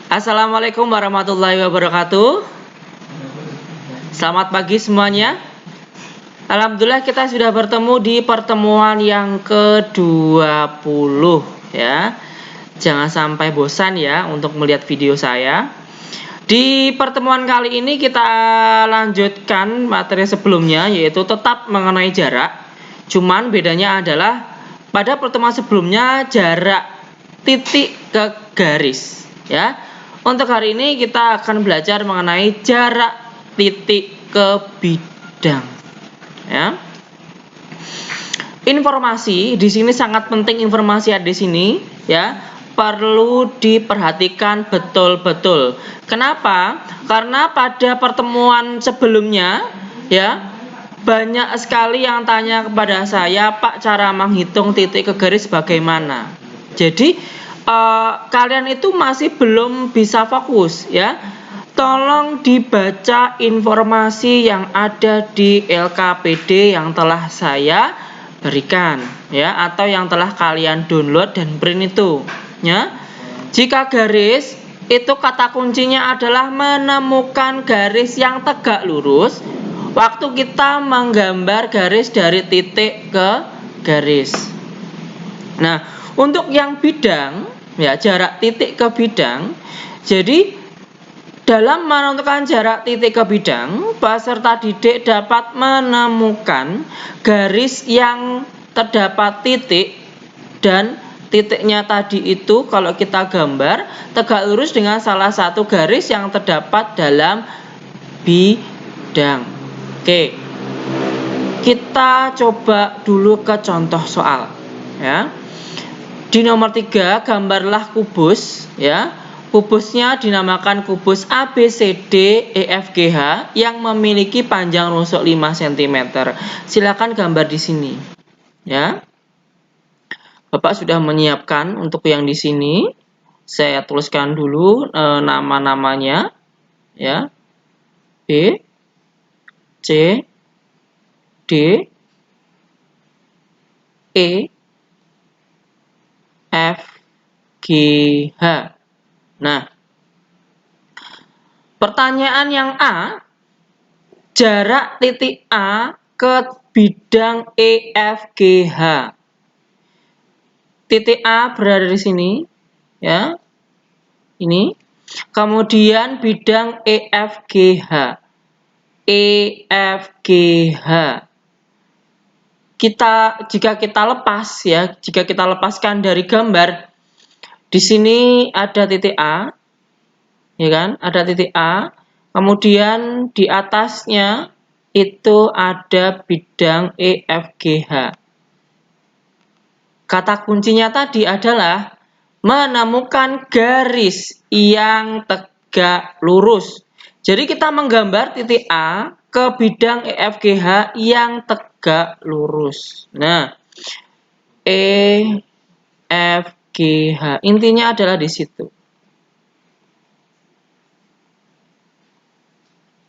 Assalamualaikum warahmatullahi wabarakatuh. Selamat pagi semuanya. Alhamdulillah kita sudah bertemu di pertemuan yang ke-20 ya. Jangan sampai bosan ya untuk melihat video saya. Di pertemuan kali ini kita lanjutkan materi sebelumnya, yaitu tetap mengenai jarak. Cuman bedanya adalah pada pertemuan sebelumnya jarak titik ke garis ya. Untuk hari ini kita akan belajar mengenai jarak titik ke bidang ya. Informasi di sini sangat penting, informasi ada di sini ya. Perlu diperhatikan betul-betul. Kenapa? Karena pada pertemuan sebelumnya ya, banyak sekali yang tanya kepada saya, Pak, cara menghitung titik ke garis bagaimana? Jadi kalian itu masih belum bisa fokus ya. Tolong dibaca informasi yang ada di LKPD yang telah saya berikan ya, atau yang telah kalian download dan print itu ya. Jika garis itu kata kuncinya adalah menemukan garis yang tegak lurus waktu kita menggambar garis dari titik ke garis. Nah, untuk yang bidang ya, jarak titik ke bidang. Jadi dalam menentukan jarak titik ke bidang, peserta didik dapat menemukan garis yang terdapat titik, dan titiknya tadi itu kalau kita gambar tegak lurus dengan salah satu garis yang terdapat dalam bidang. Oke, kita coba dulu ke contoh soal ya. Di nomor 3, gambarlah kubus ya. Kubusnya dinamakan kubus ABCDEFGH yang memiliki panjang rusuk 5 cm. Silakan gambar di sini ya. Bapak sudah menyiapkan untuk yang di sini. Saya tuliskan dulu nama-namanya ya. B, C, D, E, F, G, H. Nah, pertanyaan yang A, jarak titik A ke bidang EFGH. Titik A berada di sini ya. Ini. Kemudian bidang EFGH. EFGH. Jika kita lepas ya, jika kita lepaskan dari gambar, di sini ada titik A, ya kan? Ada titik A. Kemudian di atasnya itu ada bidang EFGH. Kata kuncinya tadi adalah menemukan garis yang tegak lurus. Jadi kita menggambar titik A ke bidang EFGH yang tegak lurus. Nah, EFGH intinya adalah di situ.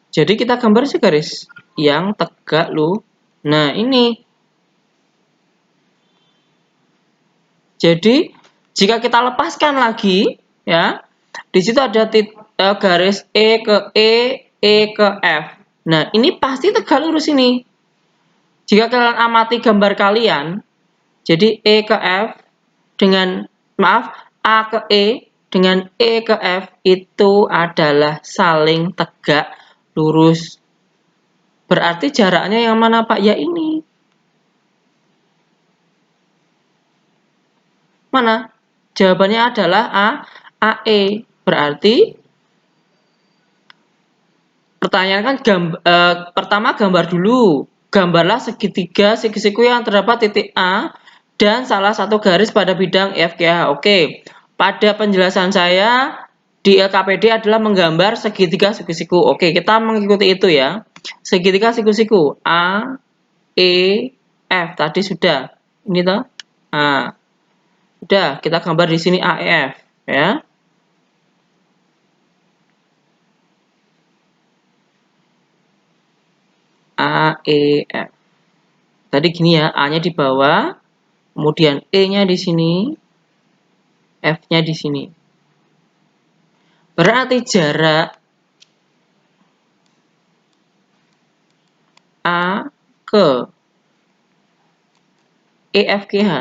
Jadi kita gambar segaris yang tegak lurus. Nah, ini. Jadi jika kita lepaskan lagi ya, di situ ada garis E ke E ke F. Nah, ini pasti tegak lurus ini. Jika kalian amati gambar kalian, jadi E ke F dengan A ke E dengan E ke F itu adalah saling tegak lurus. Berarti jaraknya yang mana, Pak? Ya ini. Mana? Jawabannya adalah AE. Berarti pertanyaan kan pertama gambar dulu. Gambarlah segitiga segi-siku yang terdapat titik A dan salah satu garis pada bidang EFGH. Oke. Pada penjelasan saya di LKPD adalah menggambar segitiga segi-siku. Oke, kita mengikuti itu ya. Segitiga siku-siku A, E, F tadi sudah. Ini toh. Nah, udah kita gambar di sini AEF ya. AEF. Tadi gini ya, A-nya di bawah, kemudian E-nya di sini, F-nya di sini. Berarti jarak A ke EFGH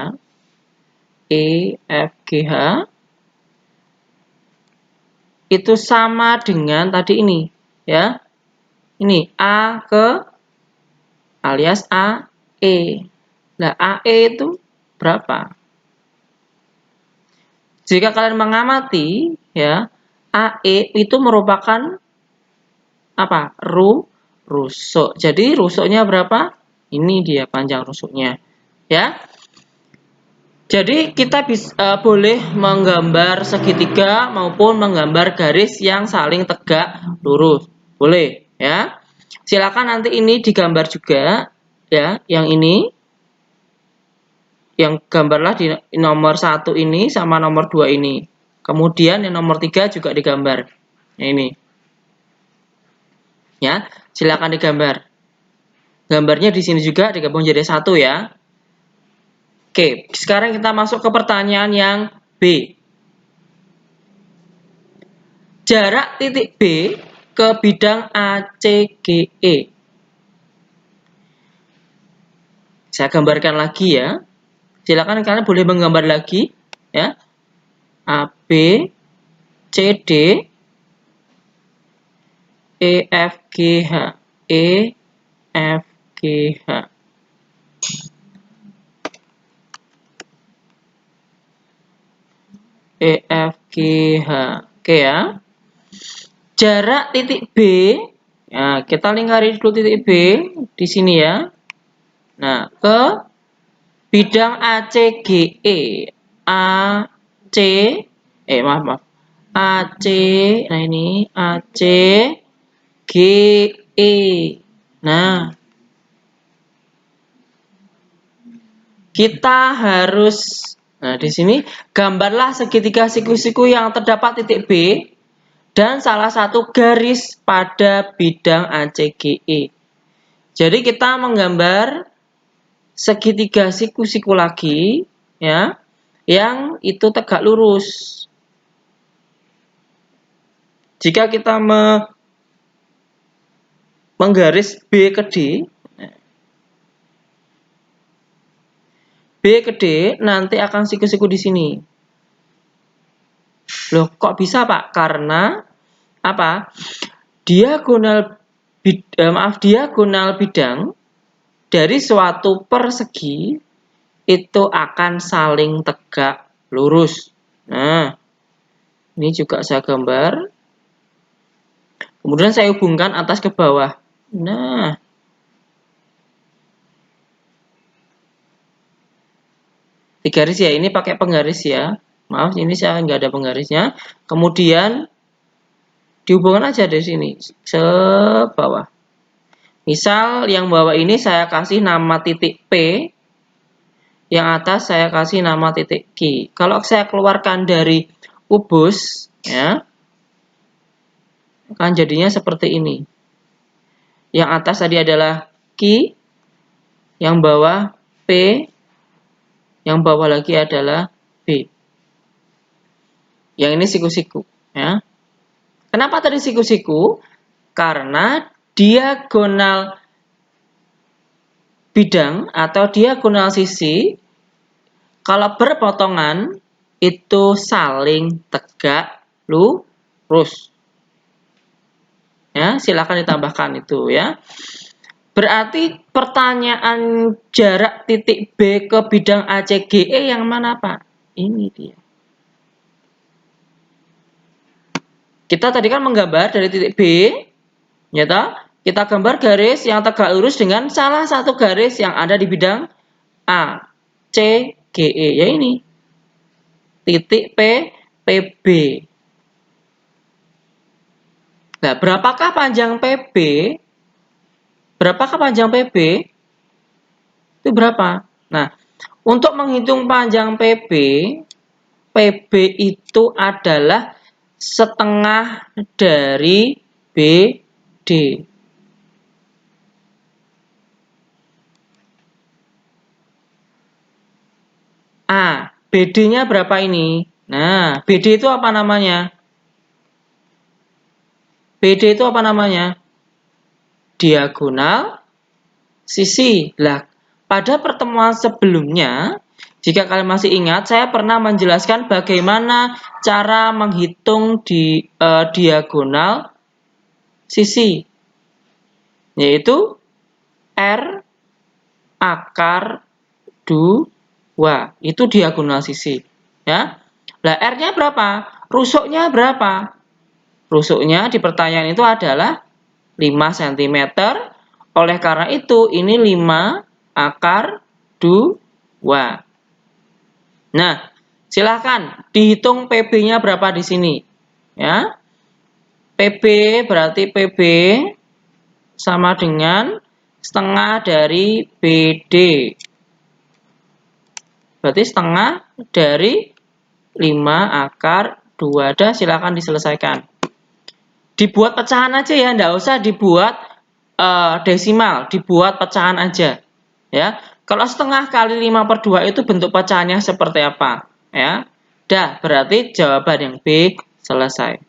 itu sama dengan tadi ini, ya. Ini A ke alias AE. Nah, AE itu berapa? Jika kalian mengamati, ya, AE itu merupakan apa? Rusuk. Jadi rusuknya berapa? Ini dia panjang rusuknya, ya. Jadi kita boleh menggambar segitiga maupun menggambar garis yang saling tegak lurus. Boleh, ya. Silakan nanti ini digambar juga, ya, yang ini. Yang gambarlah di nomor 1 ini sama nomor 2 ini. Kemudian yang nomor 3 juga digambar. Nah, ini. Ya, silakan digambar. Gambarnya di sini juga digabung jadi satu, ya. Oke, sekarang kita masuk ke pertanyaan yang B. Jarak titik B ke bidang ACGE. Saya gambarkan lagi, ya. Silakan kalian boleh menggambar lagi, ya. AB, CD, EFGH, EFGH. EFGH. Oke, ya. Jarak titik B, ya, kita lingkari dulu titik B di sini, ya. Nah, ke bidang ACGE. AC, maaf. AC, nah ini ACGE. Nah, kita harus, nah di sini gambarlah segitiga siku-siku yang terdapat titik B dan salah satu garis pada bidang ACGE. Jadi kita menggambar segitiga siku-siku lagi, ya, yang itu tegak lurus. Jika kita menggaris B ke D, B ke D nanti akan siku-siku di sini. Loh, kok bisa, Pak? Karena apa? Diagonal bidang dari suatu persegi itu akan saling tegak lurus. Nah, ini juga saya gambar. Kemudian saya hubungkan atas ke bawah. Nah, digaris ya, ini pakai penggaris ya. Maaf, ini saya nggak ada penggarisnya. Kemudian dihubungkan aja dari sini, ke bawah. Misal yang bawah ini saya kasih nama titik P, yang atas saya kasih nama titik Q. Kalau saya keluarkan dari kubus, ya, akan jadinya seperti ini. Yang atas tadi adalah Q, yang bawah P, yang bawah lagi adalah B. Yang ini siku-siku, ya. Kenapa tadi siku-siku? Karena diagonal bidang atau diagonal sisi kalau berpotongan itu saling tegak lurus. Ya, silakan ditambahkan itu, ya. Berarti pertanyaan jarak titik B ke bidang ACGE yang mana, Pak? Ini dia. Kita tadi kan menggambar dari titik B, ya toh? Kita gambar garis yang tegak lurus dengan salah satu garis yang ada di bidang A, C, G, E. Ya ini. Titik P, PB. Nah, berapakah panjang PB? Berapakah panjang PB? Itu berapa? Nah, untuk menghitung panjang PB, PB itu adalah setengah dari BD. BD-nya berapa ini? Nah, BD itu apa namanya? BD itu apa namanya? Diagonal sisi. Lah, pada pertemuan sebelumnya, jika kalian masih ingat, saya pernah menjelaskan bagaimana cara menghitung diagonal sisi, yaitu R akar 2. Itu diagonal sisi. Ya. Lah, R-nya berapa? Rusuknya berapa? Rusuknya di pertanyaan itu adalah 5 cm. Oleh karena itu, ini 5 akar 2. Nah, silahkan dihitung PB-nya berapa di sini. Ya. PB berarti PB sama dengan setengah dari BD. Berarti setengah dari 5 akar 2. Dah, silahkan diselesaikan. Dibuat pecahan aja ya, enggak usah dibuat desimal, dibuat pecahan aja. Ya. Kalau setengah kali 5/2 itu bentuk pecahannya seperti apa? Ya. Dah, berarti jawaban yang B selesai.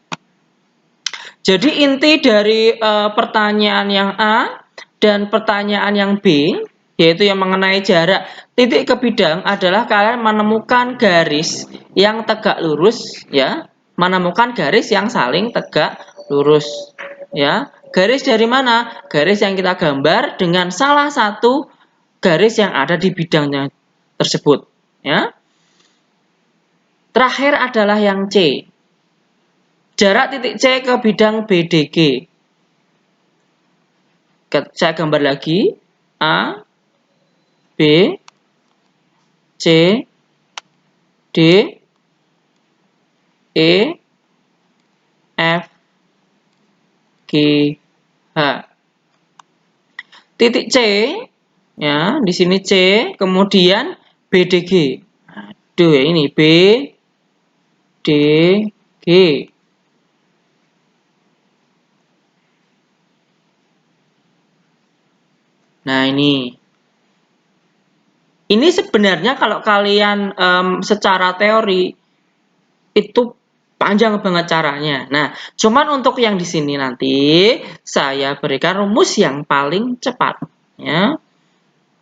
Jadi inti dari pertanyaan yang A dan pertanyaan yang B, yaitu yang mengenai jarak titik ke bidang, adalah kalian menemukan garis yang tegak lurus, ya, menemukan garis yang saling tegak lurus, ya. Garis dari mana? Garis yang kita gambar dengan salah satu garis yang ada di bidangnya tersebut, ya. Terakhir adalah yang C. Jarak titik C ke bidang BDG. Saya gambar lagi. A, B, C, D, E, F, G, H. Titik C, ya, di sini C, kemudian BDG. Aduh, ini B, D, G. Nah, ini sebenarnya kalau kalian secara teori itu panjang banget caranya. Nah, cuman untuk yang di sini nanti saya berikan rumus yang paling cepat, ya.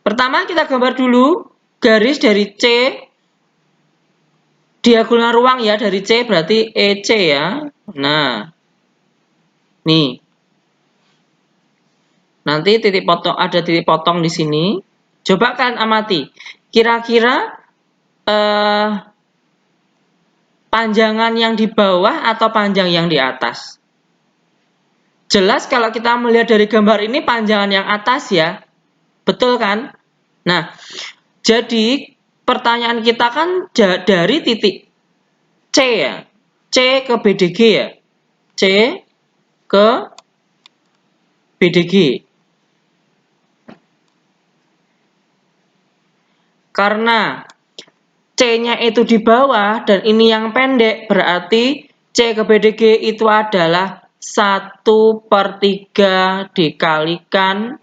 Pertama kita gambar dulu garis dari C, diagonal ruang ya, dari C berarti EC ya. Nah, nih. Nanti titik potong, ada titik potong di sini. Coba kalian amati. Kira-kira panjangan yang di bawah atau panjang yang di atas? Jelas kalau kita melihat dari gambar ini panjangan yang atas ya. Betul kan? Nah, jadi pertanyaan kita kan dari titik C ya. C ke BDG ya. C ke BDG. Karena C-nya itu di bawah dan ini yang pendek, berarti C ke BDG itu adalah 1/3 dikalikan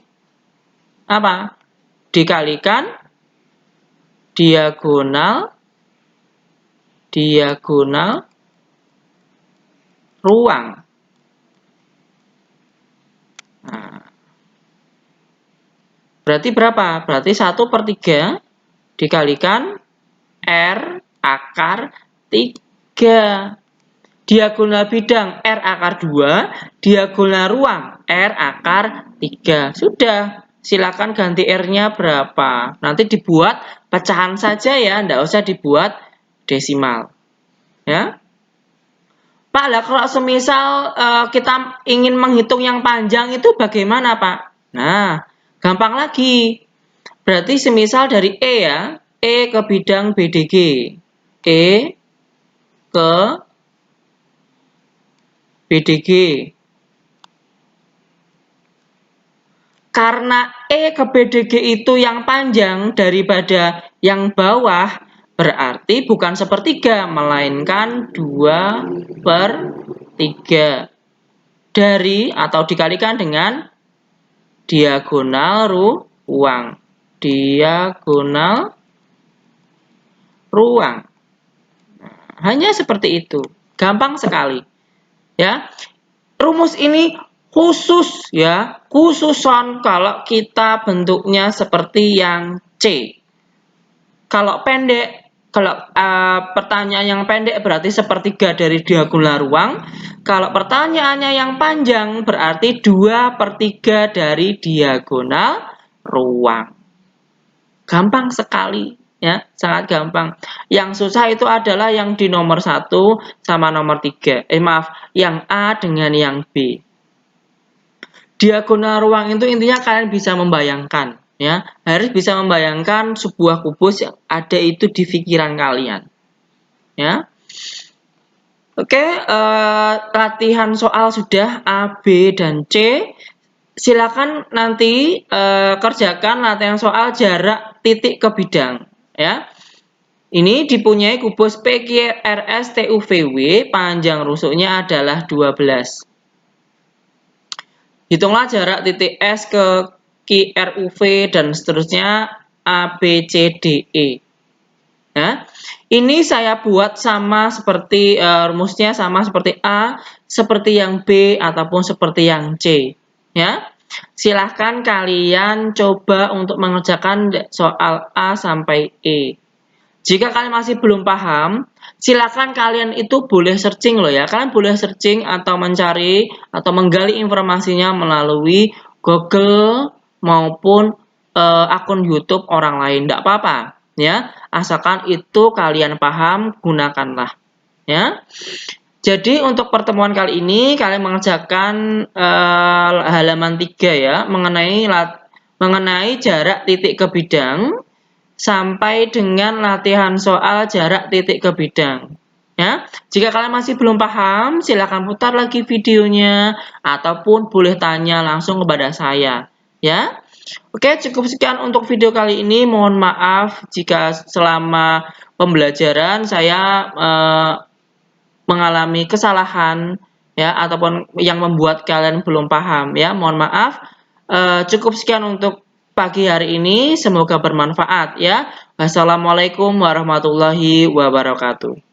apa? Dikalikan diagonal ruang. Nah, berarti berapa? Berarti 1/3 dikalikan R akar 3. Diagonal bidang R akar 2, diagonal ruang R akar 3. Sudah, silakan ganti R-nya berapa. Nanti dibuat pecahan saja ya, enggak usah dibuat desimal. Ya. Pak, lah kalau semisal kita ingin menghitung yang panjang itu bagaimana, Pak? Nah, gampang lagi. Berarti semisal dari E ya, E ke bidang BDG. E ke BDG. Karena E ke BDG itu yang panjang daripada yang bawah, berarti bukan 1/3, melainkan 2/3. Dari atau dikalikan dengan diagonal ruang. Diagonal ruang. Hanya seperti itu. Gampang sekali. Ya. rumus ini khusus ya, khususon kalau kita bentuknya seperti yang C. Kalau pendek, kalau pertanyaan yang pendek berarti sepertiga dari diagonal ruang. Kalau pertanyaannya yang panjang berarti 2/3 dari diagonal ruang. Gampang sekali ya, sangat gampang. Yang susah itu adalah yang di nomor 1 sama nomor 3. Yang A dengan yang B. Diagonal ruang itu intinya kalian bisa membayangkan ya, harus bisa membayangkan sebuah kubus yang ada itu di pikiran kalian ya. Oke, latihan soal sudah A, B, dan C. Silakan nanti kerjakan latihan soal jarak titik ke bidang ya. Ini dipunyai kubus PQRS TUVW, panjang rusuknya adalah 12. Hitunglah jarak titik S ke QRUV dan seterusnya A, B, C, D, E. Nah, ini saya buat sama seperti rumusnya sama seperti A, seperti yang B ataupun seperti yang C. Ya, silahkan kalian coba untuk mengerjakan soal A sampai E. Jika kalian masih belum paham, silakan kalian itu boleh searching loh ya. Kalian boleh searching atau mencari atau menggali informasinya melalui Google maupun akun YouTube orang lain. Tidak apa-apa ya. Asalkan itu kalian paham, gunakanlah ya. Jadi untuk pertemuan kali ini kalian mengerjakan halaman 3 ya, mengenai jarak titik ke bidang sampai dengan latihan soal jarak titik ke bidang. Ya, jika kalian masih belum paham, silakan putar lagi videonya ataupun boleh tanya langsung kepada saya. Ya, oke, cukup sekian untuk video kali ini. Mohon maaf jika selama pembelajaran saya mengalami kesalahan ya ataupun yang membuat kalian belum paham ya. Mohon maaf. Cukup sekian untuk pagi hari ini, semoga bermanfaat ya. Wassalamualaikum warahmatullahi wabarakatuh.